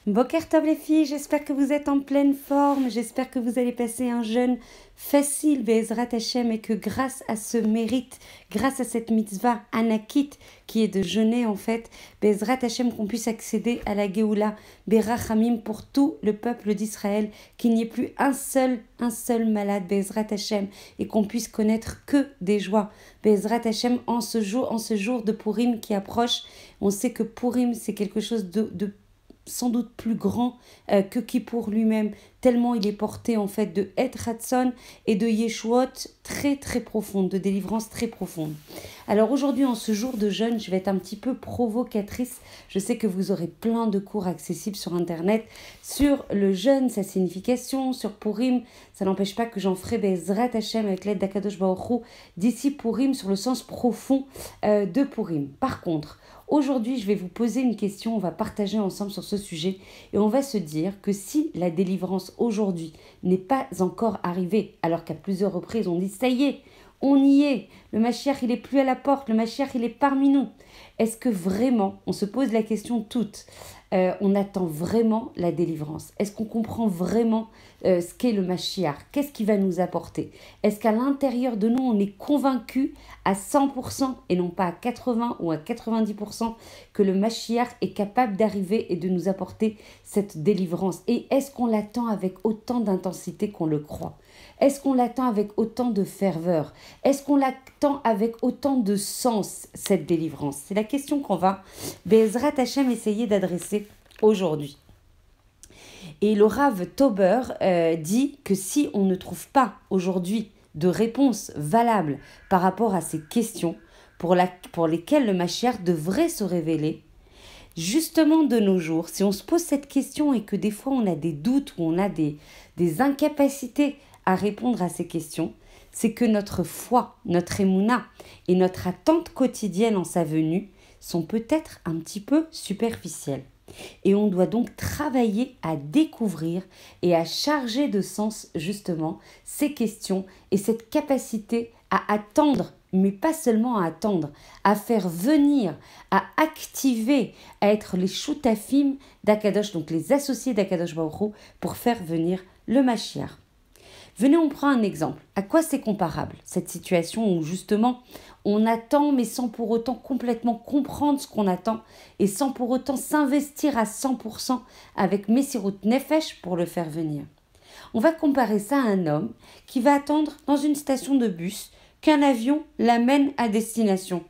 Boker Tov les filles, j'espère que vous êtes en pleine forme, j'espère que vous allez passer un jeûne facile, Be'ezrat Hashem, et que grâce à ce mérite, grâce à cette mitzvah anakit qui est de jeûner en fait, Be'ezrat Hashem, qu'on puisse accéder à la Géoula, Berachamim pour tout le peuple d'Israël, qu'il n'y ait plus un seul malade, Be'ezrat Hashem, et qu'on puisse connaître que des joies, Be'ezrat Hashem, en ce jour de Purim qui approche. On sait que Purim c'est quelque chose de sans doute plus grand que Kippour lui-même, tellement il est porté en fait de Het Ratson et de Yeshuot très très profonde, de délivrance très profonde. Alors aujourd'hui, en ce jour de jeûne, je vais être un petit peu provocatrice. Je sais que vous aurez plein de cours accessibles sur internet sur le jeûne, sa signification, sur Purim. Ça n'empêche pas que j'en ferai Be'ezrat Hashem avec l'aide d'Akadosh Baruch Hu d'ici Purim sur le sens profond de Purim. Par contre, aujourd'hui, je vais vous poser une question, on va partager ensemble sur ce sujet et on va se dire que si la délivrance aujourd'hui n'est pas encore arrivée, alors qu'à plusieurs reprises on dit ça y est, on y est, le Mashiach il est plus à la porte, le Mashiach il est parmi nous. Est-ce que vraiment, on se pose la question toute, on attend vraiment la délivrance? Est-ce qu'on comprend vraiment ce qu'est le Mashiach? Qu'est-ce qu'il va nous apporter? Est-ce qu'à l'intérieur de nous, on est convaincu à 100% et non pas à 80 ou à 90% que le Mashiach est capable d'arriver et de nous apporter cette délivrance? Et est-ce qu'on l'attend avec autant d'intensité qu'on le croit? Est-ce qu'on l'attend avec autant de ferveur? Est-ce qu'on l'attend avec autant de sens, cette délivrance? C'est la question qu'on va, Be'ezrat Hashem, essayer d'adresser aujourd'hui. Et le Rav Tauber dit que si on ne trouve pas aujourd'hui de réponse valable par rapport à ces questions pour lesquelles le Mashiach devrait se révéler, justement de nos jours, si on se pose cette question et que des fois on a des doutes ou on a des incapacités à répondre à ces questions, c'est que notre foi, notre émouna et notre attente quotidienne en sa venue sont peut-être un petit peu superficielles. Et on doit donc travailler à découvrir et à charger de sens justement ces questions et cette capacité à attendre, mais pas seulement à attendre, à faire venir, à activer, à être les shutafim d'Akadosh, donc les associés d'Akadosh Baruch Hu, pour faire venir le Mashiach. Venez, on prend un exemple. À quoi c'est comparable, cette situation où justement on attend mais sans pour autant complètement comprendre ce qu'on attend et sans pour autant s'investir à 100% avec Messirut Nefesh pour le faire venir. On va comparer ça à un homme qui va attendre dans une station de bus qu'un avion l'amène à destination.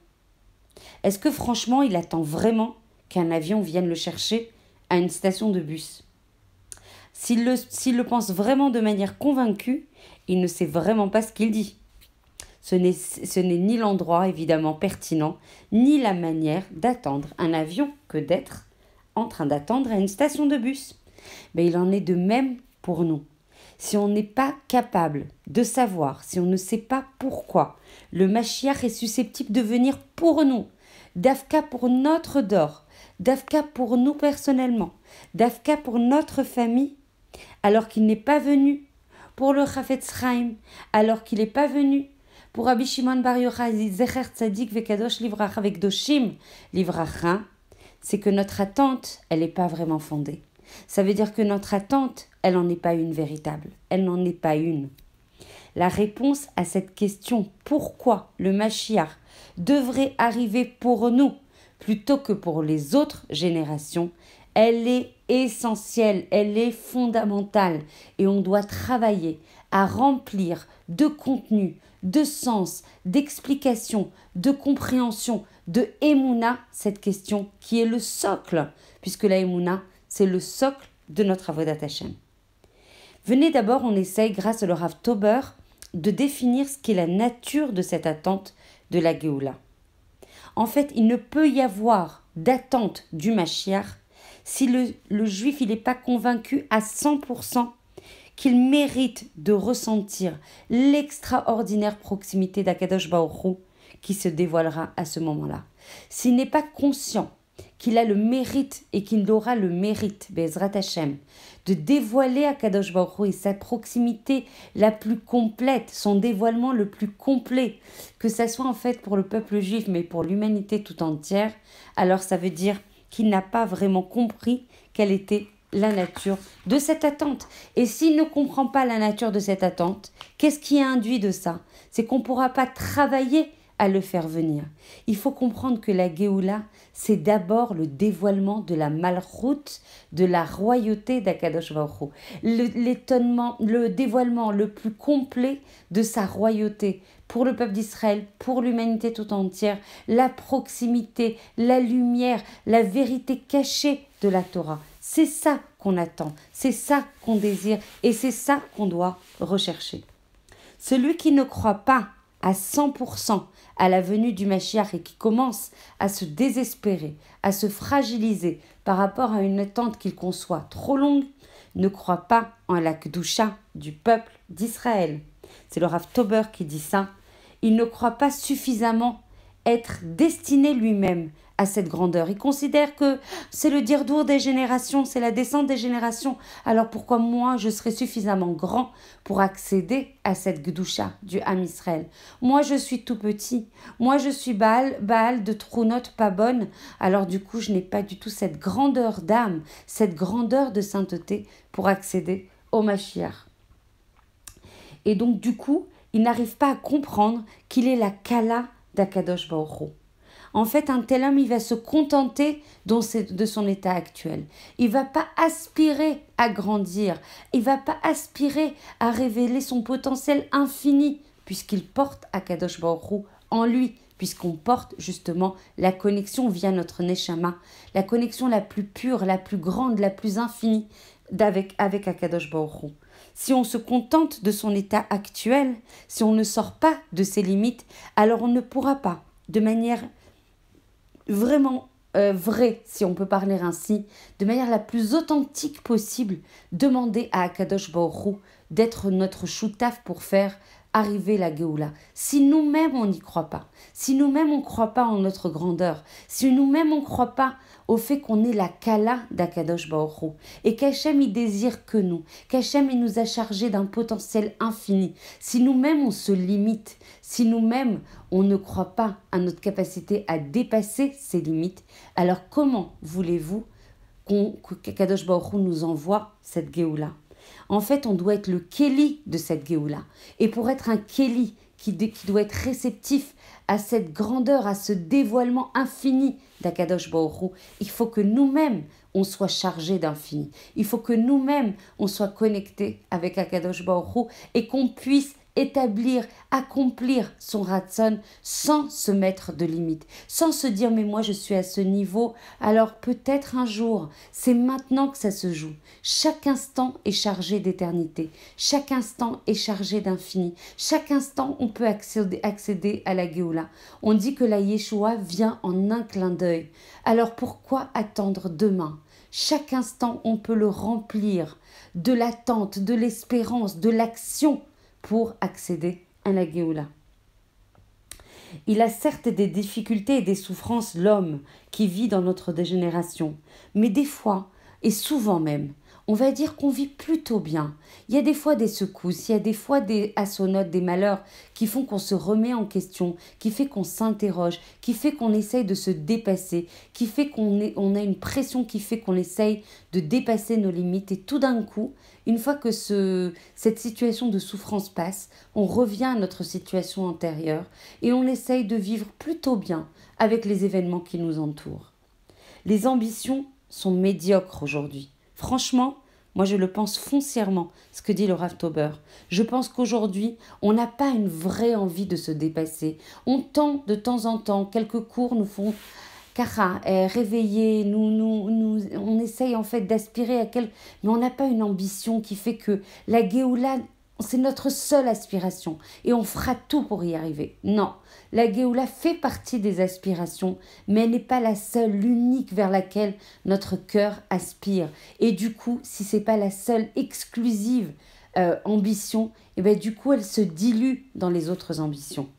Est-ce que franchement il attend vraiment qu'un avion vienne le chercher à une station de bus ? S'il le pense vraiment de manière convaincue, il ne sait vraiment pas ce qu'il dit. Ce n'est ni l'endroit évidemment pertinent, ni la manière d'attendre un avion que d'être en train d'attendre à une station de bus. Mais il en est de même pour nous. Si on n'est pas capable de savoir, si on ne sait pas pourquoi le Mashiach est susceptible de venir pour nous, d'Afka pour notre dor, d'Afka pour nous personnellement, d'Afka pour notre famille, alors qu'il n'est pas venu pour le Chafetz Chaim, alors qu'il n'est pas venu pour Rabbi Shimon Bar Yochai, Zecher Tzadik Vekadosh Livracha Vekdoshim Livracha, c'est que notre attente, elle n'est pas vraiment fondée. Ça veut dire que notre attente, elle n'en est pas une véritable. Elle n'en est pas une. La réponse à cette question, pourquoi le Mashiach devrait arriver pour nous plutôt que pour les autres générations, elle est essentielle, elle est fondamentale et on doit travailler à remplir de contenu, de sens, d'explication, de compréhension, de émouna cette question qui est le socle, puisque la émouna c'est le socle de notre avodat Hashem. Venez d'abord, on essaye grâce au Rav Tauber de définir ce qu'est la nature de cette attente de la Géoula. En fait, il ne peut y avoir d'attente du Mashiach si le juif n'est pas convaincu à 100% qu'il mérite de ressentir l'extraordinaire proximité d'Akadosh Baruch Hu qui se dévoilera à ce moment-là. S'il n'est pas conscient qu'il a le mérite et qu'il aura le mérite, Be'ezrat Hashem, de dévoiler Akadosh Baruch Hu et sa proximité la plus complète, son dévoilement le plus complet, que ça soit en fait pour le peuple juif mais pour l'humanité tout entière, alors ça veut dire qu'il n'a pas vraiment compris quelle était la nature de cette attente. Et s'il ne comprend pas la nature de cette attente, qu'est-ce qui est induit de ça? C'est qu'on ne pourra pas travailler à le faire venir. Il faut comprendre que la Géoula, c'est d'abord le dévoilement de la malchoute, de la royauté d'Akadosh Baruch Hu. L'étonnement, le dévoilement le plus complet de sa royauté pour le peuple d'Israël, pour l'humanité tout entière, la proximité, la lumière, la vérité cachée de la Torah. C'est ça qu'on attend, c'est ça qu'on désire et c'est ça qu'on doit rechercher. Celui qui ne croit pas à 100% à la venue du Mashiach et qui commence à se désespérer, à se fragiliser par rapport à une attente qu'il conçoit trop longue, ne croit pas en la Kedusha du peuple d'Israël. C'est le Rav Tober qui dit ça. Il ne croit pas suffisamment être destiné lui-même à cette grandeur. Il considère que c'est le dirdour des générations, c'est la descente des générations. Alors pourquoi moi je serais suffisamment grand pour accéder à cette Gdusha du Ham Israël? Moi je suis tout petit, moi je suis Baal de Trounot pas bonne. Alors du coup je n'ai pas du tout cette grandeur d'âme, cette grandeur de sainteté pour accéder au Mashiach. Et donc du coup il n'arrive pas à comprendre qu'il est la Kala d'Akadosh Baruch Hu. En fait, un tel homme, il va se contenter de son état actuel. Il ne va pas aspirer à grandir. Il ne va pas aspirer à révéler son potentiel infini, puisqu'il porte Akadosh Baruch Hu en lui, puisqu'on porte justement la connexion via notre Neshama, la connexion la plus pure, la plus grande, la plus infinie avec Akadosh Baruch Hu. Si on se contente de son état actuel, si on ne sort pas de ses limites, alors on ne pourra pas, de manière vraiment vraie, si on peut parler ainsi, de manière la plus authentique possible, demander à Akadosh Baruch Hu d'être notre choutaf pour faire arriver la Géoula. Si nous-mêmes on n'y croit pas, si nous-mêmes on ne croit pas en notre grandeur, si nous-mêmes on ne croit pas au fait qu'on est la Kala d'Akadosh Baruch Hu et qu'Hachem il désire que nous, qu'Hachem il nous a chargé d'un potentiel infini, si nous-mêmes on se limite, si nous-mêmes on ne croit pas à notre capacité à dépasser ces limites, alors comment voulez-vous qu'Akadosh Baruch Hu nous envoie cette Géoula? En fait, on doit être le Kéli de cette Géoula. Et pour être un Kéli qui doit être réceptif à cette grandeur, à ce dévoilement infini d'Akadosh Baruch Hu, il faut que nous-mêmes, on soit chargés d'infini. Il faut que nous-mêmes, on soit connectés avec Akadosh Baruch Hu et qu'on puisse établir, accomplir son Ratson sans se mettre de limites, sans se dire mais moi je suis à ce niveau, alors peut-être un jour, c'est maintenant que ça se joue. Chaque instant est chargé d'éternité, chaque instant est chargé d'infini, chaque instant on peut accéder à la Géoula. On dit que la Yeshua vient en un clin d'œil, alors pourquoi attendre demain? Chaque instant on peut le remplir de l'attente, de l'espérance, de l'action pour accéder à la Géoula. Il a certes des difficultés et des souffrances, l'homme qui vit dans notre dégénération, mais des fois, et souvent même, on va dire qu'on vit plutôt bien. Il y a des fois des secousses, il y a des fois des assonotes, des malheurs qui font qu'on se remet en question, qui fait qu'on s'interroge, qui fait qu'on essaye de se dépasser, qui fait qu'on a une pression qui fait qu'on essaye de dépasser nos limites. Et tout d'un coup, une fois que cette situation de souffrance passe, on revient à notre situation antérieure et on essaye de vivre plutôt bien avec les événements qui nous entourent. Les ambitions sont médiocres aujourd'hui. Franchement, moi je le pense foncièrement, ce que dit le Rav Tober. Je pense qu'aujourd'hui, on n'a pas une vraie envie de se dépasser. On tend de temps en temps, quelques cours nous font réveiller, on essaye en fait d'aspirer à mais on n'a pas une ambition qui fait que la Géoula, c'est notre seule aspiration et on fera tout pour y arriver. Non, la Géoula fait partie des aspirations, mais elle n'est pas la seule, l'unique vers laquelle notre cœur aspire. Et du coup, si c'est pas la seule exclusive ambition, et ben du coup, elle se dilue dans les autres ambitions.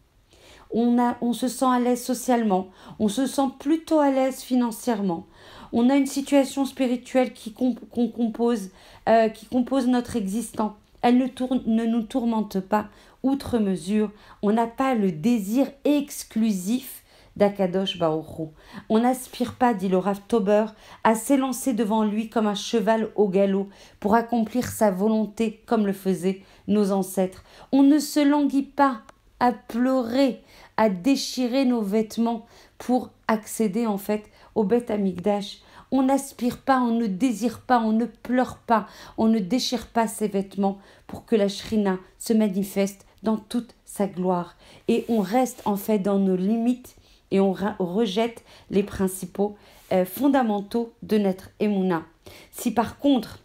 On se sent à l'aise socialement, on se sent plutôt à l'aise financièrement. On a une situation spirituelle qui compose notre existence. Elle ne nous tourmente pas outre mesure. On n'a pas le désir exclusif d'Akadosh Baruch Hu. On n'aspire pas, dit le Rav Tober, à s'élancer devant lui comme un cheval au galop pour accomplir sa volonté comme le faisaient nos ancêtres. On ne se languit pas à pleurer, à déchirer nos vêtements pour accéder en fait au Beth Amikdash. On n'aspire pas, on ne désire pas, on ne pleure pas, on ne déchire pas ses vêtements pour que la Shrina se manifeste dans toute sa gloire. Et on reste en fait dans nos limites et on rejette les principaux fondamentaux de notre Emouna. Si par contre,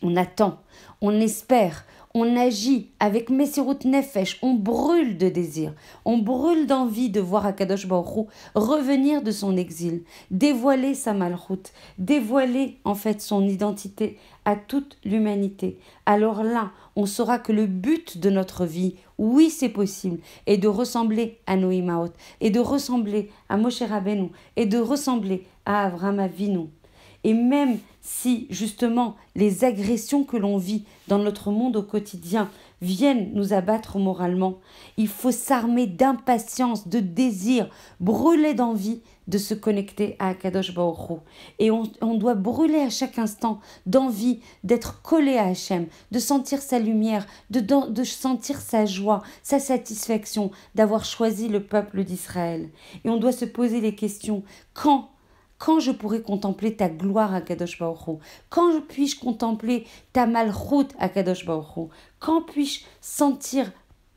on attend, on espère, on agit avec Messirut Nefesh, on brûle de désir, on brûle d'envie de voir Akadosh Baruch Hu revenir de son exil, dévoiler sa malchoute, dévoiler en fait son identité à toute l'humanité. Alors là, on saura que le but de notre vie, oui c'est possible, est de ressembler à Noïmaot, et de ressembler à Moshe Rabbeinu, et de ressembler à Avraham Avinu. Et même si justement les agressions que l'on vit dans notre monde au quotidien viennent nous abattre moralement, il faut s'armer d'impatience, de désir, brûler d'envie de se connecter à Akadosh Baruch Hu. Et on doit brûler à chaque instant d'envie d'être collé à Hachem, de sentir sa lumière, de sentir sa joie, sa satisfaction d'avoir choisi le peuple d'Israël. Et on doit se poser les questions, quand je pourrai contempler ta gloire, Akadosh Baruch Hu? Quand puis-je contempler ta malchoute, Akadosh Baruch Hu? Quand puis-je sentir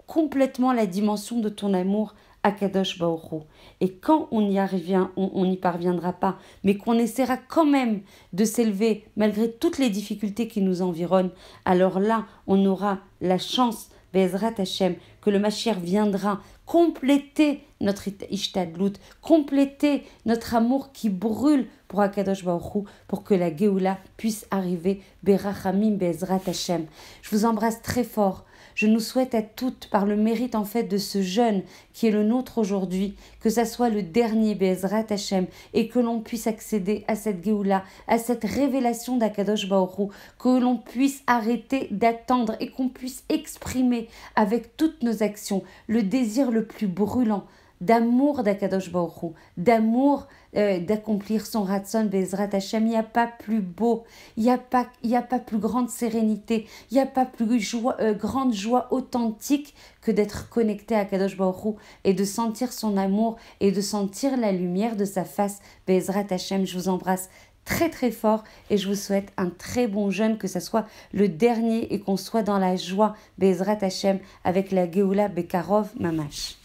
complètement la dimension de ton amour, Akadosh Baruch Hu? Et quand on n'y parviendra pas, mais qu'on essaiera quand même de s'élever malgré toutes les difficultés qui nous environnent, alors là, on aura la chance, Be'ezrat Hashem, que le Mashiach viendra compléter notre ishtadlut, compléter notre amour qui brûle pour Akadosh Baruch Hu, pour que la Géoula puisse arriver, Berachamim Be'ezrat Hashem. Je vous embrasse très fort. Je nous souhaite à toutes, par le mérite en fait de ce jeûne qui est le nôtre aujourd'hui, que ça soit le dernier Be'ezrat Hashem et que l'on puisse accéder à cette Géoula, à cette révélation d'Akadosh Baruch Hu, que l'on puisse arrêter d'attendre et qu'on puisse exprimer avec toutes nos actions le désir le plus brûlant d'amour d'Akadosh Baruch Hu, d'amour d'accomplir son Ratson Be'ezrat Hashem. Il n'y a pas plus beau, il n'y a pas plus grande sérénité, il n'y a pas plus grande joie authentique que d'être connecté à Akadosh Baruch Hu et de sentir son amour et de sentir la lumière de sa face Be'ezrat Hashem. Je vous embrasse très très fort et je vous souhaite un très bon jeûne, que ce soit le dernier et qu'on soit dans la joie Be'ezrat Hashem avec la Géoula Bekarov Mamash.